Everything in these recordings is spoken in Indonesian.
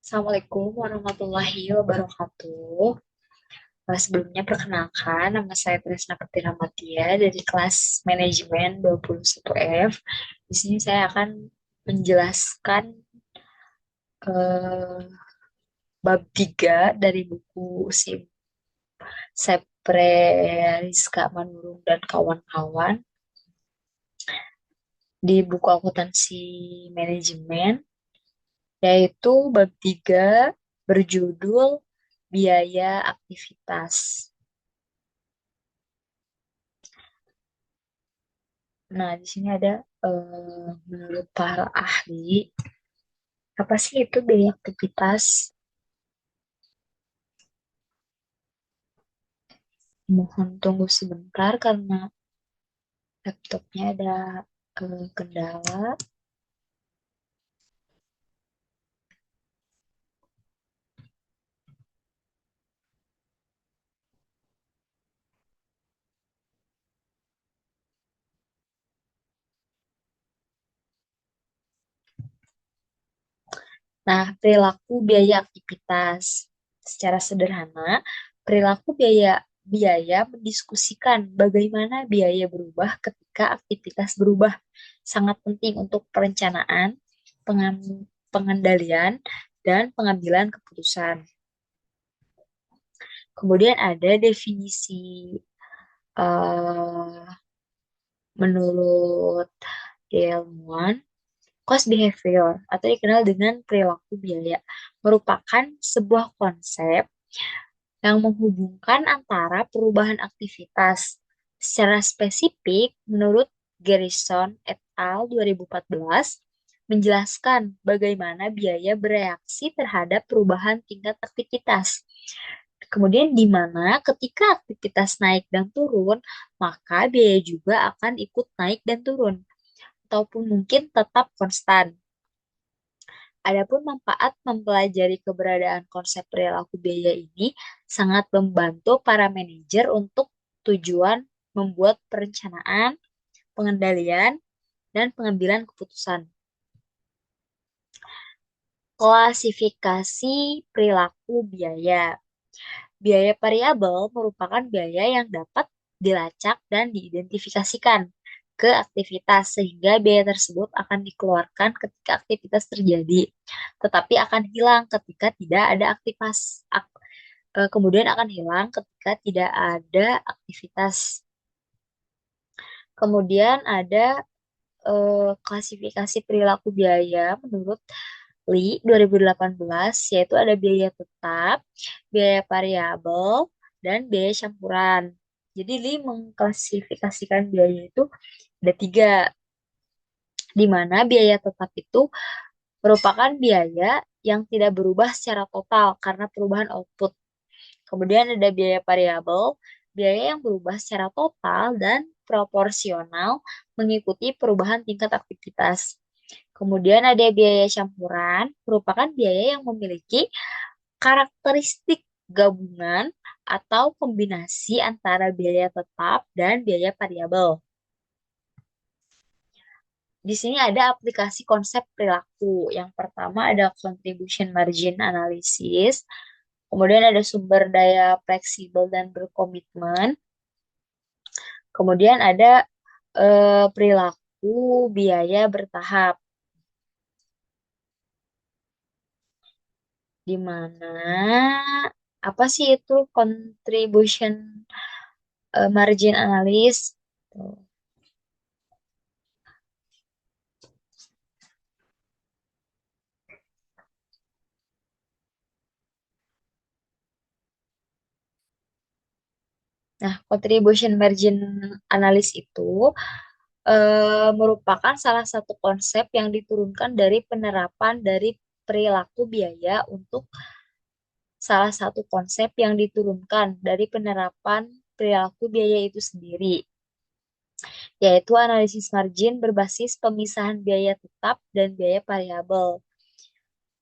Assalamualaikum warahmatullahi wabarakatuh. Sebelumnya perkenalkan, nama saya Trisna Pertiramatia dari kelas Manajemen 21F. Di sini saya akan menjelaskan eh, bab 3 dari buku Sepre Rizka Manurung dan kawan-kawan di buku akuntansi manajemen, yaitu bab 3 berjudul biaya aktivitas. Nah, di sini ada menurut para ahli, apa sih itu biaya aktivitas? Mohon tunggu sebentar karena laptopnya ada kendala. Nah, perilaku biaya aktivitas. Secara sederhana, perilaku biaya biaya mendiskusikan bagaimana biaya berubah ketika aktivitas berubah. Sangat penting untuk perencanaan, pengendalian, dan pengambilan keputusan. Kemudian ada definisi eh, menurut ilmuwan, cost behavior atau dikenal dengan perilaku biaya merupakan sebuah konsep yang menghubungkan antara perubahan aktivitas. Secara spesifik, menurut Garrison et al. 2014, menjelaskan bagaimana biaya bereaksi terhadap perubahan tingkat aktivitas. Kemudian di mana ketika aktivitas naik dan turun, maka biaya juga akan ikut naik dan turun, ataupun mungkin tetap konstan. Adapun manfaat mempelajari keberadaan konsep perilaku biaya ini sangat membantu para manajer untuk tujuan membuat perencanaan, pengendalian, dan pengambilan keputusan. Klasifikasi perilaku biaya. Biaya variabel merupakan biaya yang dapat dilacak dan diidentifikasikan ke aktivitas sehingga biaya tersebut akan dikeluarkan ketika aktivitas terjadi, tetapi akan hilang ketika tidak ada kemudian akan hilang ketika tidak ada aktivitas. Kemudian ada klasifikasi perilaku biaya menurut Lee 2018, yaitu ada biaya tetap, biaya variabel, dan biaya campuran. Jadi Lee mengklasifikasikan biaya itu ada tiga, di mana biaya tetap itu merupakan biaya yang tidak berubah secara total karena perubahan output. Kemudian ada biaya variabel, biaya yang berubah secara total dan proporsional mengikuti perubahan tingkat aktivitas. Kemudian ada biaya campuran, merupakan biaya yang memiliki karakteristik gabungan atau kombinasi antara biaya tetap dan biaya variabel. Di sini ada aplikasi konsep perilaku. Yang pertama ada contribution margin analysis, kemudian ada sumber daya fleksibel dan berkomitmen, kemudian ada perilaku biaya bertahap, di mana apa sih itu contribution margin analysis? Tuh. Nah, contribution margin analysis itu merupakan salah satu konsep yang diturunkan dari penerapan dari perilaku biaya untuk salah satu konsep yang diturunkan dari penerapan perilaku biaya itu sendiri, yaitu analisis margin berbasis pemisahan biaya tetap dan biaya variabel.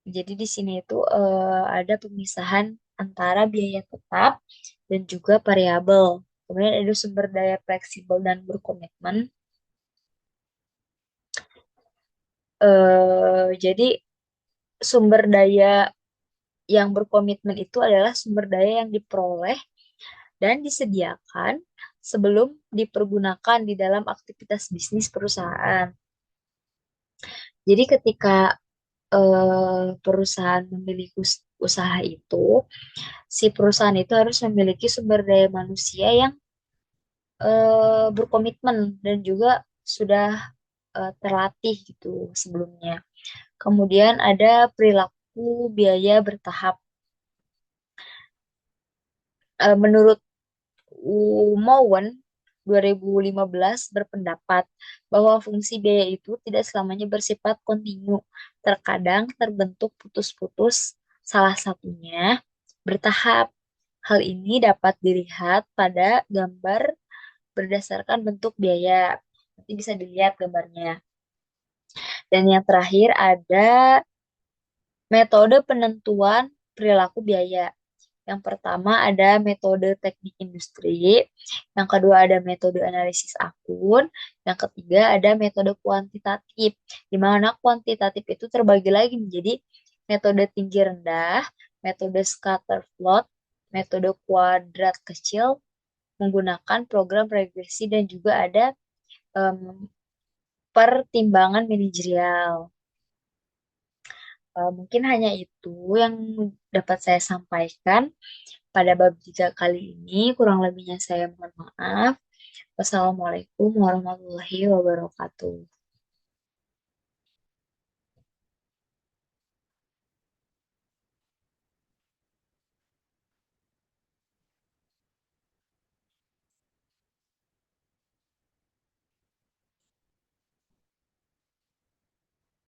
Jadi di sini itu ada pemisahan antara biaya tetap dan juga variabel. Kemudian ada sumber daya fleksibel dan berkomitmen. Jadi sumber daya yang berkomitmen itu adalah sumber daya yang diperoleh dan disediakan sebelum dipergunakan di dalam aktivitas bisnis perusahaan. Jadi ketika perusahaan memiliki usaha itu, si perusahaan itu harus memiliki sumber daya manusia yang berkomitmen dan juga sudah terlatih gitu sebelumnya. Kemudian ada perilaku biaya bertahap. Menurut Mowen 2015 berpendapat bahwa fungsi biaya itu tidak selamanya bersifat kontinu. Terkadang terbentuk putus-putus, salah satunya bertahap. Hal ini dapat dilihat pada gambar berdasarkan bentuk biaya. Nanti bisa dilihat gambarnya. Dan yang terakhir ada metode penentuan perilaku biaya. Yang pertama ada metode teknik industri, yang kedua ada metode analisis akun, yang ketiga ada metode kuantitatif, di mana kuantitatif itu terbagi lagi menjadi metode tinggi rendah, metode scatter plot, metode kuadrat kecil, menggunakan program regresi dan juga ada em, pertimbangan manajerial. Mungkin hanya itu yang dapat saya sampaikan pada bab 3 kali ini. Kurang lebihnya saya mohon maaf. Wassalamualaikum warahmatullahi wabarakatuh.